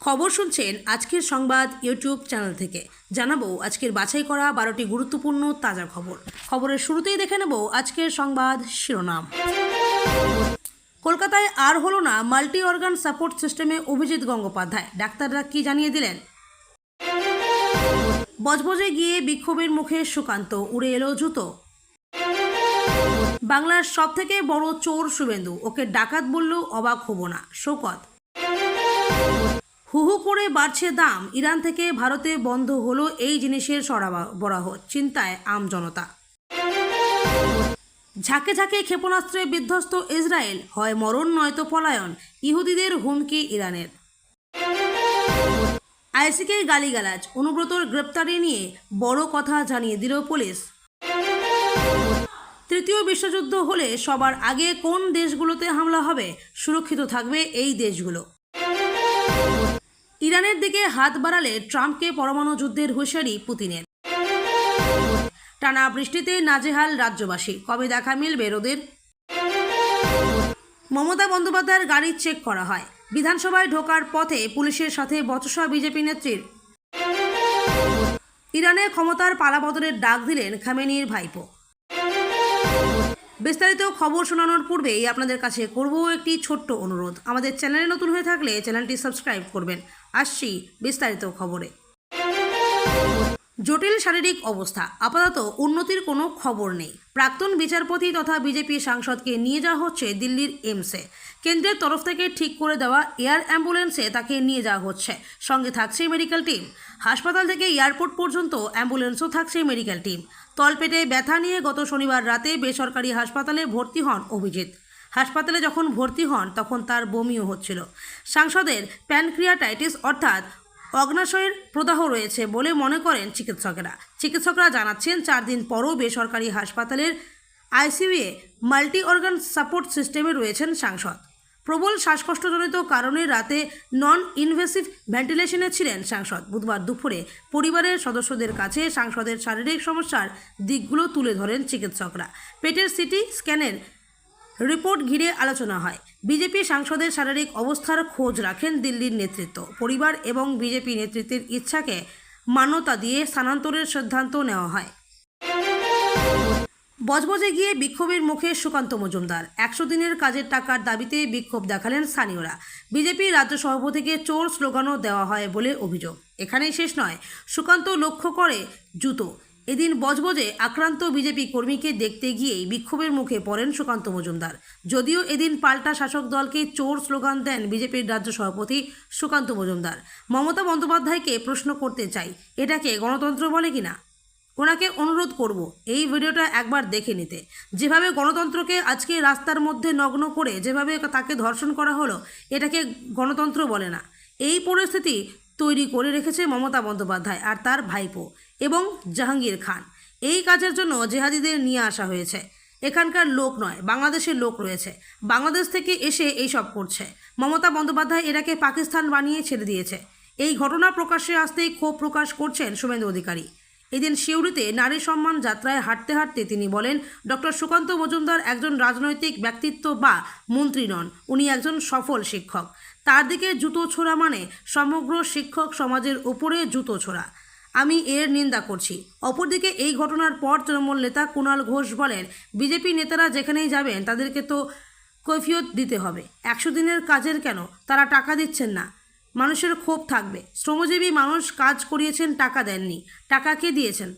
খবর শুনছেন আজকের সংবাদ ইউটিউব চ্যানেল থেকে। জানাবো আজকের বাছাই করা 12টি গুরুত্বপূর্ণ তাজা খবর। খবরের শুরুতেই দেখে নেব আজকের সংবাদ শিরোনাম। কলকাতায় আর হলো না মাল্টি অর্গান সাপোর্ট সিস্টেমে অভিজিৎ গঙ্গোপাধ্যায়, ডাক্তাররা কি জানিয়ে দিলেন? বজবজে গিয়ে বিক্ষোভের মুখে সুকান্ত, উড়ে এলো জুতো। বাংলার সবথেকে বড় চোর শুভেন্দু, ওকে ডাকাত বললেও অবাক হব না, শওকত। হু হু করে বাড়ছে দাম, ইরান থেকে ভারতে বন্ধ হলো এই জিনিসের সরবরাহ, চিন্তায় আম জনতা। ঝাঁকে ঝাঁকে ক্ষেপণাস্ত্রে বিধ্বস্ত ইসরায়েল, হয় মরণ নয়তো পলায়ন, ইহুদিদের হুমকি ইরানের। আইসিকে গালিগালাজ, অনুব্রতর গ্রেপ্তারি নিয়ে বড় কথা জানিয়ে দিল পুলিশ। তৃতীয় বিশ্বযুদ্ধ হলে সবার আগে কোন দেশগুলোতে হামলা হবে? সুরক্ষিত থাকবে এই দেশগুলো। ইরানের দিকে হাত বাড়ালে ট্রাম্পকে পরমাণু যুদ্ধের হুঁশিয়ারি পুতিনের। টানা বৃষ্টিতে নাজেহাল রাজ্যবাসী, কবে দেখা মিলবে রোদের? মমতা বন্দ্যোপাধ্যায়ের গাড়ি চেক করা হয়, বিধানসভায় ঢোকার পথে পুলিশের সাথে বচসা বিজেপি নেত্রীর। ইরানে ক্ষমতার পালাবদলের ডাক দিলেন খামেনির ভাইপো। বিস্তারিত খবর শোনানোর পূর্বেই আপনাদের কাছে করব একটি ছোট্ট অনুরোধ, আমাদের চ্যানেলে নতুন হয়ে থাকলে চ্যানেলটি সাবস্ক্রাইব করবেন। আসছি বিস্তারিত খবরে। জটিল শারীরিক অবস্থা, আপাতত উন্নতির কোনো খবর নেই। প্রাক্তন বিচারপতি তথা বিজেপি সাংসদকে নিয়ে যাওয়া হচ্ছে দিল্লির এইমসে। কেন্দ্রের তরফ থেকে ঠিক করে দেওয়া এয়ার অ্যাম্বুলেন্সে তাকে নিয়ে যাওয়া হচ্ছে, সঙ্গে থাকছে মেডিকেল টিম। হাসপাতাল থেকে এয়ারপোর্ট পর্যন্ত অ্যাম্বুলেন্সও থাকছে মেডিকেল টিম। তলপেটে ব্যথা নিয়ে গত শনিবার রাতে বেসরকারি হাসপাতালে ভর্তি হন অভিজিৎ। হাসপাতালে যখন ভর্তি হন তখন তার বমিও হচ্ছিল। সাংসদের প্যানক্রিয়াটাইটিস অর্থাৎ অগ্নাশয়ের প্রদাহ রয়েছে বলে মনে করেন চিকিৎসকরা জানাচ্ছেন 4 দিন পরও বেসরকারি হাসপাতালের আইসিইউয়ে মাল্টি অর্গান সাপোর্ট সিস্টেমে রয়েছেন সাংসদ। প্রবল শ্বাসকষ্টজনিত কারণে রাতে নন ইনভেসিভ ভেন্টিলেশনে ছিলেন সাংসদ। বুধবার দুপুরে পরিবারের সদস্যদের কাছে সাংসদের শারীরিক সমস্যার দিকগুলো তুলে ধরেন চিকিৎসকরা। পেটের সিটি স্ক্যানের রিপোর্ট ঘিরে আলোচনা হয়। বিজেপি সাংসদের শারীরিক অবস্থার খোঁজ রাখেন দিল্লির নেতৃত্ব। পরিবার এবং বিজেপি নেতৃত্বের ইচ্ছাকে মান্যতা দিয়ে স্থানান্তরের সিদ্ধান্ত নেওয়া হয়। বজবজে গিয়ে বিক্ষোভের মুখে সুকান্ত মজুমদার, 100 দিনের কাজের টাকার দাবিতে বিক্ষোভ দেখালেন স্থানীয়রা। বিজেপির রাজ্য সভাপতিকে চোর স্লোগানও দেওয়া হয় বলে অভিযোগ। এখানেই শেষ নয়, সুকান্ত লক্ষ্য করে জুতো। এদিন বজবজে আক্রান্ত বিজেপি কর্মীকে দেখতে গিয়েই বিক্ষোভের মুখে পড়েন সুকান্ত মজুমদার। যদিও এদিন পাল্টা শাসক দলকে চোর স্লোগান দেন বিজেপির রাজ্য সভাপতি সুকান্ত মজুমদার। মমতা বন্দ্যোপাধ্যায়কে প্রশ্ন করতে চাই, এটাকে গণতন্ত্র বলে কিনা? ওনাকে অনুরোধ করব এই ভিডিওটা একবার দেখে নিতে। যেভাবে গণতন্ত্রকে আজকে রাস্তার মধ্যে নগ্ন করে যেভাবে তাকে ধর্ষণ করা হলো, এটাকে গণতন্ত্র বলে না। এই পরিস্থিতি তৈরি করে রেখেছে মমতা বন্দ্যোপাধ্যায় আর তার ভাইপো এবং জাহাঙ্গীর খান। এই কাজের জন্য জেহাদিদের নিয়ে আসা হয়েছে। এখানকার লোক নয়, বাংলাদেশের লোক রয়েছে, বাংলাদেশ থেকে এসে এই সব করছে। মমতা বন্দ্যোপাধ্যায় এটাকে পাকিস্তান বানিয়ে ছেড়ে দিয়েছে। এই ঘটনা প্রকাশ্যে আসতেই ক্ষোভ প্রকাশ করছেন শুভেন্দু অধিকারী। এদিন সিউড়িতে নারী সম্মান যাত্রায় হাঁটতে হাঁটতে তিনি বলেন, ডক্টর সুকান্ত মজুমদার একজন রাজনৈতিক ব্যক্তিত্ব বা মন্ত্রী নন, উনি একজন সফল শিক্ষক। তার দিকে জুতো ছোড়া মানে সমগ্র শিক্ষক সমাজের উপরে জুতো ছোড়া। আমি এর নিন্দা করছি। অপরদিকে এই ঘটনার পর তৃণমূল নেতা কুণাল ঘোষ বলেন, বিজেপি নেতারা যেখানেই যাবেন তাদেরকে তো কৈফিয়ত দিতে হবে। 100 দিনের কাজের কেন তারা টাকা দিচ্ছেন না? মানুষের ক্ষোভ থাকবে। শ্রমজীবী মানুষ কাজ করিয়েছেন, টাকা দেননি। টাকা কে দিয়েছেন?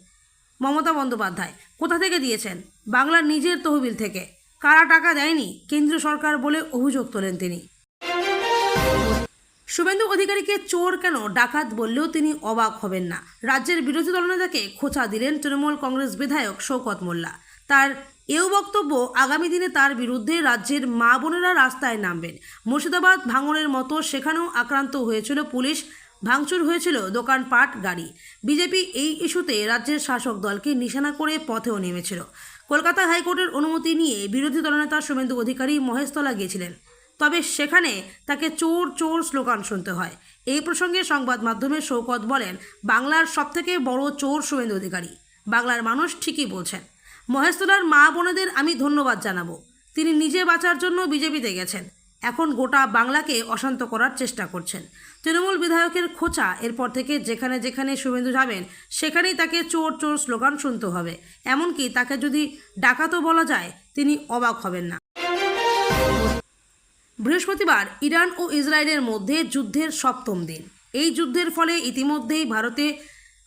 মমতা বন্দ্যোপাধ্যায়। কোথা থেকে দিয়েছেন? বাংলার নিজের তহবিল থেকে। কারা টাকা দেয়নি? কেন্দ্রীয় সরকার বলে অভিযোগ তোলেন তিনি। শুভেন্দু অধিকারীকে চোর কেন ডাকাত বললেও তিনি অবাক হবেন না। রাজ্যের বিরোধী দলনেতাকে খোঁচা দিলেন তৃণমূল কংগ্রেস বিধায়ক শওকত মোল্লা। তার এও বক্তব্য, আগামী দিনে তার বিরুদ্ধে রাজ্যের মা বোনেরা রাস্তায় নামবেন। মুর্শিদাবাদ ভাঙনের মতো সেখানেও আক্রান্ত হয়েছিল পুলিশ, ভাঙচুর হয়েছিল দোকানপাট, গাড়ি। বিজেপি এই ইস্যুতে রাজ্যের শাসক দলকে নিশানা করে পথেও নেমেছিল। কলকাতা হাইকোর্টের অনুমতি নিয়ে বিরোধী দলনেতা শুভেন্দু অধিকারী মহেশতলা গিয়েছিলেন, তবে সেখানে তাকে চোর চোর স্লোগান শুনতে হয়। এই প্রসঙ্গে সংবাদ মাধ্যমে শওকত বলেন, বাংলার সবথেকে বড় চোর শুভেন্দু অধিকারী। বাংলার মানুষ ঠিকই বলছেন। মহেশতলার মা বোনেদের আমি ধন্যবাদ জানাবো। তিনি নিজে বাঁচার জন্য বিজেপিতে গেছেন। এখন গোটা বাংলাকে অশান্ত করার চেষ্টা করছেন। তৃণমূল বিধায়কের খোঁচা, এরপর থেকে যেখানে যেখানে শুভেন্দু যাবেন সেখানেই তাকে চোর চোর স্লোগান শুনতে হবে। এমনকি তাকে যদি ডাকাতও বলা যায় তিনি অবাক হবেন না। বৃহস্পতিবার ইরান ও ইসরায়েলের মধ্যে যুদ্ধের সপ্তম দিন। এই যুদ্ধের ফলে ইতিমধ্যেই ভারতে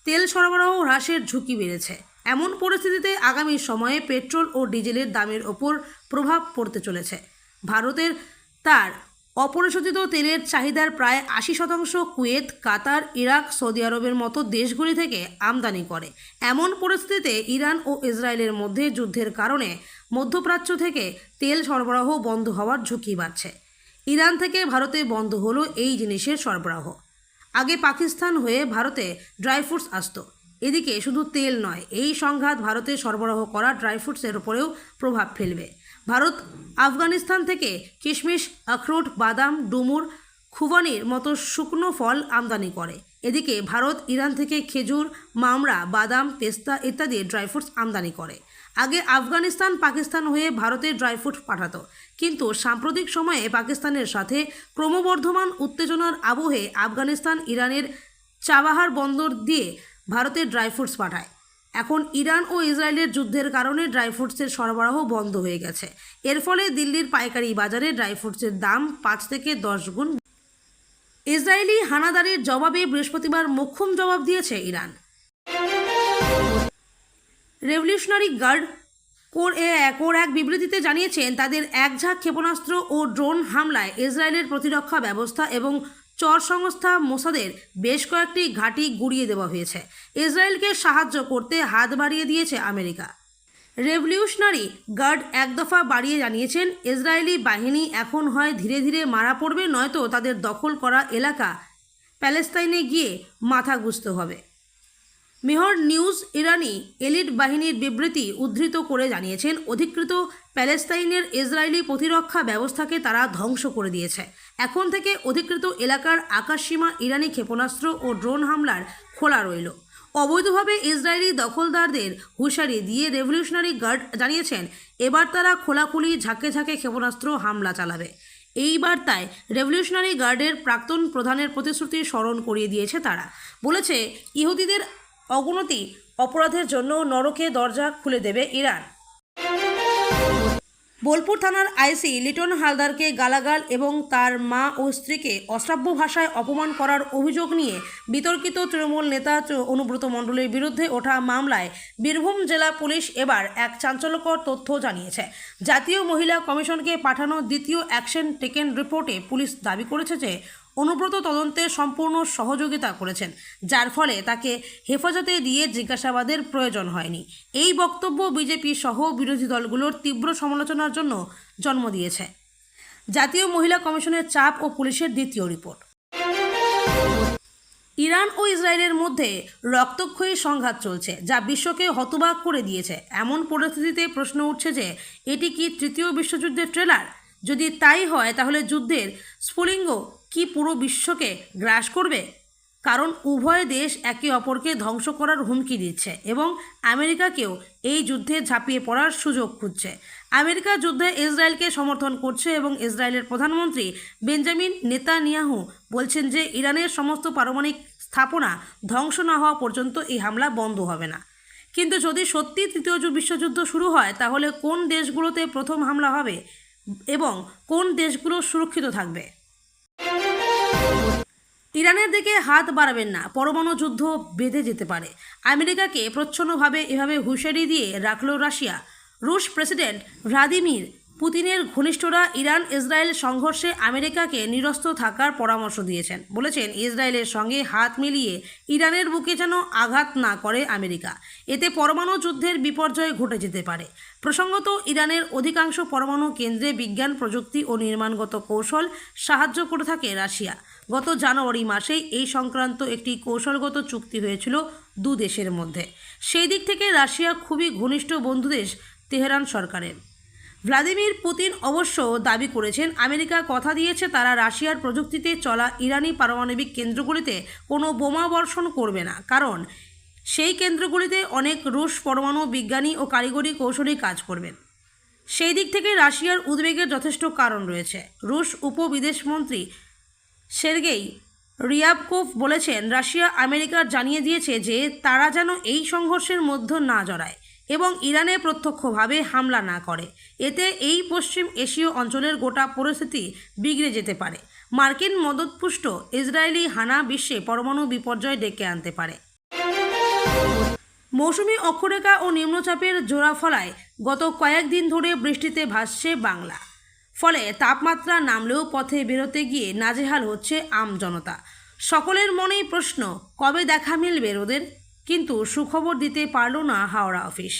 তেল সরবরাহ হ্রাসের ঝুঁকি বেড়েছে। এমন পরিস্থিতিতে আগামী সময়ে পেট্রোল ও ডিজেলের দামের ওপর প্রভাব পড়তে চলেছে। ভারতের তার অপরিশোধিত তেলের চাহিদার প্রায় 80% কুয়েত, কাতার, ইরাক, সৌদি আরবের মতো দেশগুলি থেকে আমদানি করে। এমন পরিস্থিতিতে ইরান ও ইসরায়েলের মধ্যে যুদ্ধের কারণে মধ্যপ্রাচ্য থেকে তেল সরবরাহ বন্ধ হওয়ার ঝুঁকি বাড়ছে। ইরান থেকে ভারতে বন্ধ হলো এই জিনিসের সরবরাহ। আগে পাকিস্তান হয়ে ভারতে ড্রাই ফ্রুটস আসতো। এদিকে শুধু তেল নয়, এই সংঘাত ভারতে সরবরাহ করা ড্রাই ফ্রুটসের উপরেও প্রভাব ফেলবে। ভারত আফগানিস্তান থেকে কিশমিশ, আখরোট, বাদাম, ডুমুর, খুবানির মতো শুকনো ফল আমদানি করে। এদিকে ভারত ইরান থেকে খেজুর, মামড়া, বাদাম, পেস্তা ইত্যাদি ড্রাই ফ্রুটস আমদানি করে। আগে আফগানিস্তান পাকিস্তান হয়ে ভারতে ড্রাই ফ্রুট পাঠাতো, কিন্তু সাম্প্রতিক সময়ে পাকিস্তানের সাথে ক্রমবর্ধমান উত্তেজনার আবহে আফগানিস্তান ইরানের চাবাহার বন্দর দিয়ে ভারতে ড্রাই ফ্রুটস পাঠায়। এখন ইরান ও ইসরায়েলের যুদ্ধের কারণে ড্রাই ফ্রুটসের সরবরাহ বন্ধ হয়ে গেছে। এর ফলে দিল্লির পাইকারি বাজারে ড্রাই ফ্রুটসের দাম 5 থেকে 10 গুণ। ইসরায়েলি হানাদারির জবাবে বৃহস্পতিবার মোক্ষম জবাব দিয়েছে ইরান। রেভলিউশনারি গার্ড কোর এক বিবৃতিতে জানিয়েছেন তাদের একঝাঁক ক্ষেপণাস্ত্র ও ড্রোন হামলায় ইসরায়েলের প্রতিরক্ষা ব্যবস্থা এবং চর সংস্থা মোসাদের বেশ কয়েকটি ঘাঁটি গুঁড়িয়ে দেওয়া হয়েছে। ইসরায়েলকে সাহায্য করতে হাত বাড়িয়ে দিয়েছে আমেরিকা। রেভলিউশনারি গার্ড এক দফা বাড়িয়ে জানিয়েছেন ইসরায়েলি বাহিনী এখন হয় ধীরে ধীরে মারা পড়বে, নয়তো তাদের দখল করা এলাকা প্যালেস্তাইনে গিয়ে মাথা গুঁজতে হবে। মেহর নিউজ ইরানি এলিট বাহিনীর বিবৃতি উদ্ধৃত করে জানিয়েছেন অধিকৃত প্যালেস্তাইনের ইসরায়েলি প্রতিরক্ষা ব্যবস্থাকে তারা ধ্বংস করে দিয়েছে। এখন থেকে অধিকৃত এলাকার আকাশসীমা ইরানি ক্ষেপণাস্ত্র ও ড্রোন হামলার খোলা রইল। অবৈধভাবে ইসরায়েলি দখলদারদের হুঁশিয়ারি দিয়ে রেভলিউশনারি গার্ড জানিয়েছেন এবার তারা খোলাখুলি ঝাঁকে ঝাঁকে ক্ষেপণাস্ত্র হামলা চালাবে। এই বার্তায় রেভলিউশনারি গার্ডের প্রাক্তন প্রধানের প্রতিশ্রুতি স্মরণ করিয়ে দিয়েছে তারা। বলেছে ইহুদিদের অগুনতি অপরাধের জন্য নরকে দরজা খুলে দেবে ইরান। বোলপুর থানার আইসি লিটন হালদারকে গালাগাল এবং তার মা ও স্ত্রীকে অশ্রাব্য ভাষায় অপমান করার অভিযোগ নিয়ে বিতর্কিত তৃণমূল নেতা অনুব্রত মণ্ডলের বিরুদ্ধে ওঠা মামলায় বীরভূম জেলা পুলিশ এবার এক চাঞ্চল্যকর তথ্য জানিয়েছে। জাতীয় মহিলা কমিশনকে পাঠানো দ্বিতীয় অ্যাকশন টেকেন রিপোর্টে পুলিশ দাবি করেছে যে অনুব্রত তদন্তে সম্পূর্ণ সহযোগিতা করেছেন, যার ফলে তাকে হেফাজতে দিয়ে জিজ্ঞাসাবাদের প্রয়োজন হয়নি। এই বক্তব্য বিজেপি সহ বিরোধী দলগুলোর তীব্র সমালোচনার জন্য জন্ম দিয়েছে। জাতীয় মহিলা কমিশনের চাপ ও পুলিশের দ্বিতীয় রিপোর্ট। ইরান ও ইসরায়েলের মধ্যে রক্তক্ষয়ী সংঘাত চলছে, যা বিশ্বকে হতবাক করে দিয়েছে। এমন পরিস্থিতিতে প্রশ্ন উঠছে যে এটি কি তৃতীয় বিশ্বযুদ্ধের ট্রেলার? যদি তাই হয় তাহলে যুদ্ধের স্ফুলিঙ্গ কি পুরো বিশ্বকে গ্রাস করবে? কারণ উভয় দেশ একে অপরকে ধ্বংস করার হুমকি দিচ্ছে এবং আমেরিকাকেও এই যুদ্ধে ঝাঁপিয়ে পড়ার সুযোগ খুঁজছে। আমেরিকা যুদ্ধে ইসরায়েলকে সমর্থন করছে এবং ইসরায়েলের প্রধানমন্ত্রী বেঞ্জামিন নেতানিয়াহু বলছেন যে ইরানের সমস্ত পারমাণবিক স্থাপনা ধ্বংস না হওয়া পর্যন্ত এই হামলা বন্ধ হবে না। কিন্তু যদি সত্যি তৃতীয় বিশ্বযুদ্ধ শুরু হয় তাহলে কোন দেশগুলোতে প্রথম হামলা হবে এবং কোন দেশগুলো সুরক্ষিত থাকবে? ইরানের দিকে হাত বাড়াবেন না, পরমাণু যুদ্ধ বেঁধে যেতে পারে। আমেরিকাকে প্রচ্ছন্নভাবে এভাবে হুঁশিয়ারি দিয়ে রাখল রাশিয়া। রুশ প্রেসিডেন্ট ভ্লাদিমির পুতিনের ঘনিষ্ঠরা ইরান ইসরায়েল সংঘর্ষে আমেরিকাকে নিরস্ত্র থাকার পরামর্শ দিয়েছেন। বলেছেন ইসরায়েলের সঙ্গে হাত মিলিয়ে ইরানের বুকে যেন আঘাত না করে আমেরিকা। এতে পরমাণু যুদ্ধের বিপর্যয় ঘটে যেতে পারে। প্রসঙ্গত ইরানের অধিকাংশ পরমাণু কেন্দ্রে বিজ্ঞান, প্রযুক্তি ও নির্মাণগত কৌশল সাহায্য করে থাকে রাশিয়া। গত জানুয়ারি মাসেই এই সংক্রান্ত একটি কৌশলগত চুক্তি হয়েছিল দু দেশের মধ্যে। সেই দিক থেকে রাশিয়া খুবই ঘনিষ্ঠ বন্ধুদেশ তেহরান সরকারের। ভ্লাদিমির পুতিন অবশ্য দাবি করেছেন আমেরিকা কথা দিয়েছে তারা রাশিয়ার প্রযুক্তিতে চলা ইরানি পারমাণবিক কেন্দ্রগুলিতে কোনো বোমা বর্ষণ করবে না, কারণ সেই কেন্দ্রগুলিতে অনেক রুশ পরমাণু বিজ্ঞানী ও কারিগরি কৌশলী কাজ করবেন। সেই দিক থেকে রাশিয়ার উদ্বেগের যথেষ্ট কারণ রয়েছে। রুশ উপবিদেশমন্ত্রী সের্গেই রিয়াবকোভ বলেছেন, রাশিয়া আমেরিকার জানিয়ে দিয়েছে যে তারা যেন এই সংঘর্ষের মধ্যে না জড়ায় এবং ইরানে প্রত্যক্ষভাবে হামলা না করে। এতে এই পশ্চিম এশীয় অঞ্চলের গোটা পরিস্থিতি বিগড়ে যেতে পারে। মার্কিন মদতপুষ্ট ইসরায়েলি হানা বিশ্বে পরমাণু বিপর্যয় ডেকে আনতে পারে। মৌসুমী অক্ষরেখা ও নিম্নচাপের জোড়া ফলায় গত কয়েকদিন ধরে বৃষ্টিতে ভাসছে বাংলা। ফলে তাপমাত্রা নামলেও পথে বেরোতে গিয়ে নাজেহাল হচ্ছে আমজনতা। সকলের মনেই প্রশ্ন, কবে দেখা মিলবে রোদের? কিন্তু সুখবর দিতে পারল না হাওড়া অফিস।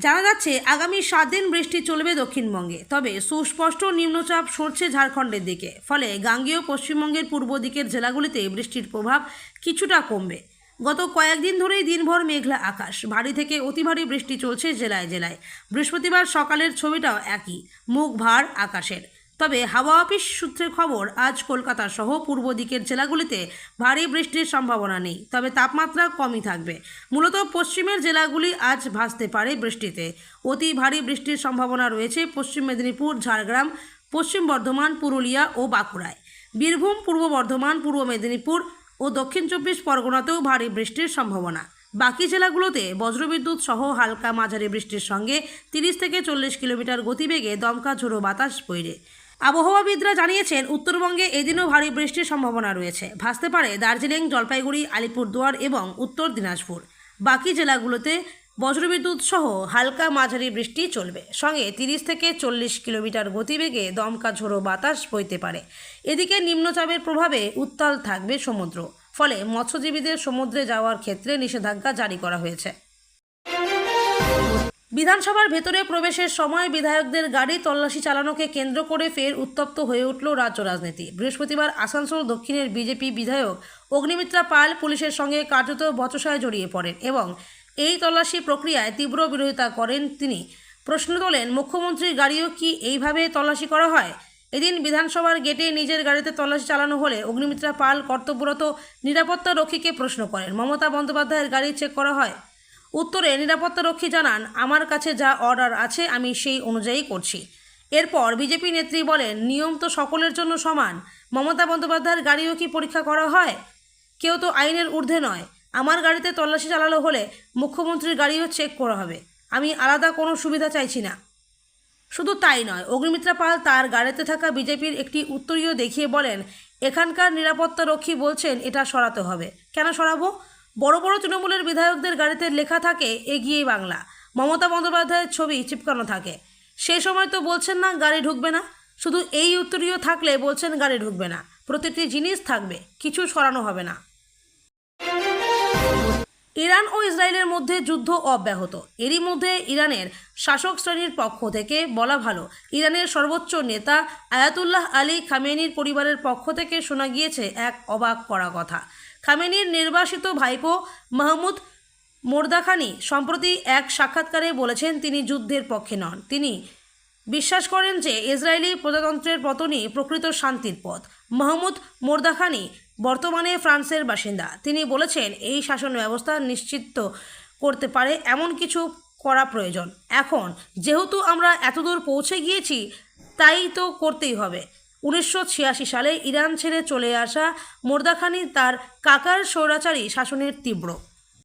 জানা যাচ্ছে আগামী 7 দিন বৃষ্টি চলবে দক্ষিণবঙ্গে, তবে সুস্পষ্ট নিম্নচাপ সরছে ঝাড়খণ্ডের দিকে। ফলে গাঙ্গেয় পশ্চিমবঙ্গের পূর্ব দিকের জেলাগুলিতে বৃষ্টির প্রভাব কিছুটা কমবে। গত কয়েকদিন ধরেই দিনভর মেঘলা আকাশ, ভারী থেকে অতি ভারী বৃষ্টি চলছে জেলায় জেলায়। বৃহস্পতিবার সকালের ছবিটাও একই, মুখ ভার আকাশের। তবে হাওয়া অফিস সূত্রের খবর, আজ কলকাতা সহ পূর্ব দিকের জেলাগুলিতে ভারী বৃষ্টির সম্ভাবনা নেই, তবে তাপমাত্রা কমই থাকবে। মূলত পশ্চিমের জেলাগুলি আজ ভাসতে পারে বৃষ্টিতে। অতি ভারী বৃষ্টির সম্ভাবনা রয়েছে পশ্চিম মেদিনীপুর, ঝাড়গ্রাম, পশ্চিম বর্ধমান, পুরুলিয়া ও বাঁকুড়ায়। বীরভূম, পূর্ব বর্ধমান, পূর্ব মেদিনীপুর ও দক্ষিণ 24 পরগনাতেও ভারী বৃষ্টির সম্ভাবনা। বাকি জেলাগুলোতে বজ্রবিদ্যুৎ সহ হালকা মাঝারি বৃষ্টির সঙ্গে 30 থেকে 40 কিলোমিটার গতিবেগে দমকা ঝোড়ো বাতাস বইবে। আবহাওয়াবিদরা জানিয়েছেন, উত্তরবঙ্গে এদিনও ভারী বৃষ্টির সম্ভাবনা রয়েছে। ভাসতে পারে দার্জিলিং, জলপাইগুড়ি, আলিপুরদুয়ার এবং উত্তর দিনাজপুর। বাকি জেলাগুলোতে বজ্রবিদ্যুৎ সহ হালকা মাঝারি বৃষ্টি চলবে, সঙ্গে 30 থেকে 40 কিলোমিটার গতিবেগে দমকা ঝোড়ো বাতাস বইতে পারে। এদিকে নিম্নচাপের প্রভাবে উত্তাল থাকবে সমুদ্র। ফলে মৎস্যজীবীদের সমুদ্রে যাওয়ার ক্ষেত্রে নিষেধাজ্ঞা জারি করা হয়েছে। বিধানসভার ভেতরে প্রবেশের সময় বিধায়কদের গাড়ি তল্লাশি চালানোকে কেন্দ্র করে ফের উত্তপ্ত হয়ে উঠল রাজ্য রাজনীতি। বৃহস্পতিবার আসানসোল দক্ষিণের বিজেপি বিধায়ক অগ্নিমিত্রা পাল পুলিশের সঙ্গে কার্যত বচসায় জড়িয়ে পড়েন এবং এই তল্লাশি প্রক্রিয়ায় তীব্র বিরোধিতা করেন তিনি। প্রশ্ন তোলেন, মুখ্যমন্ত্রীর গাড়িও কি এইভাবে তল্লাশি করা হয়? এদিন বিধানসভার গেটে নিজের গাড়িতে তল্লাশি চালানো হলে অগ্নিমিত্রা পাল কর্তব্যরত নিরাপত্তা রক্ষীকে প্রশ্ন করেন, মমতা বন্দ্যোপাধ্যায়ের গাড়ি চেক করা হয়? উত্তরে নিরাপত্তারক্ষী জানান, আমার কাছে যা অর্ডার আছে আমি সেই অনুযায়ী করছি। এরপর বিজেপি নেত্রী বলেন, নিয়ম তো সকলের জন্য সমান। মমতা বন্দ্যোপাধ্যায়ের গাড়িও কি পরীক্ষা করা হয়? কেউ তো আইনের ঊর্ধ্বে নয়। আমার গাড়িতে তল্লাশি চালানো হলে মুখ্যমন্ত্রীর গাড়িও চেক করা হবে। আমি আলাদা কোনো সুবিধা চাইছি না। শুধু তাই নয়, অগ্নিমিত্রা পাল তার গাড়িতে থাকা বিজেপির একটি উত্তরীয় দেখিয়ে বলেন, এখানকার নিরাপত্তারক্ষী বলছেন এটা সরাতে হবে। কেন সরাবো? বড় বড় তৃণমূলের বিধায়কদের গাড়িতে লেখা থাকে এগিয়ে বাংলা, মমতা বন্দ্যোপাধ্যায়ের ছবি চিপকানো থাকে। সেই সময় তো বলছেন না গাড়ি ঢুকবে না। শুধু এই উত্তরীয় থাকলে বলছেন গাড়ি ঢুকবে না। প্রতিটি জিনিস থাকবে, কিছু সরানো হবে না। ইরান ও ইসরায়েলের মধ্যে যুদ্ধ অব্যাহত। এরই মধ্যে ইরানের শাসক শ্রেণীর পক্ষ থেকে বলা ভালো, ইরানের সর্বোচ্চ নেতা আয়াতুল্লাহ আলী খামেনির পরিবারের পক্ষ থেকে শোনা গিয়েছে এক অবাক করা কথা। খামেনির নির্বাসিত ভাইপো মাহমুদ মোর্দাখানি সম্প্রতি এক সাক্ষাৎকারে বলেছেন, তিনি যুদ্ধের পক্ষে নন। তিনি বিশ্বাস করেন যে ইসরায়েলি প্রজাতন্ত্রের পতনই প্রকৃত শান্তির পথ। মাহমুদ মোর্দাখানি বর্তমানে ফ্রান্সের বাসিন্দা। তিনি বলেছেন, এই শাসন ব্যবস্থা নিশ্চিত করতে পারে এমন কিছু করা প্রয়োজন। এখন যেহেতু আমরা এতদূর পৌঁছে গিয়েছি, তাই তো করতেই হবে। 1986 সালে ইরান ছেড়ে চলে আসা মোর্দাখানি তার কাকার স্বৈরাচারী শাসনের তীব্র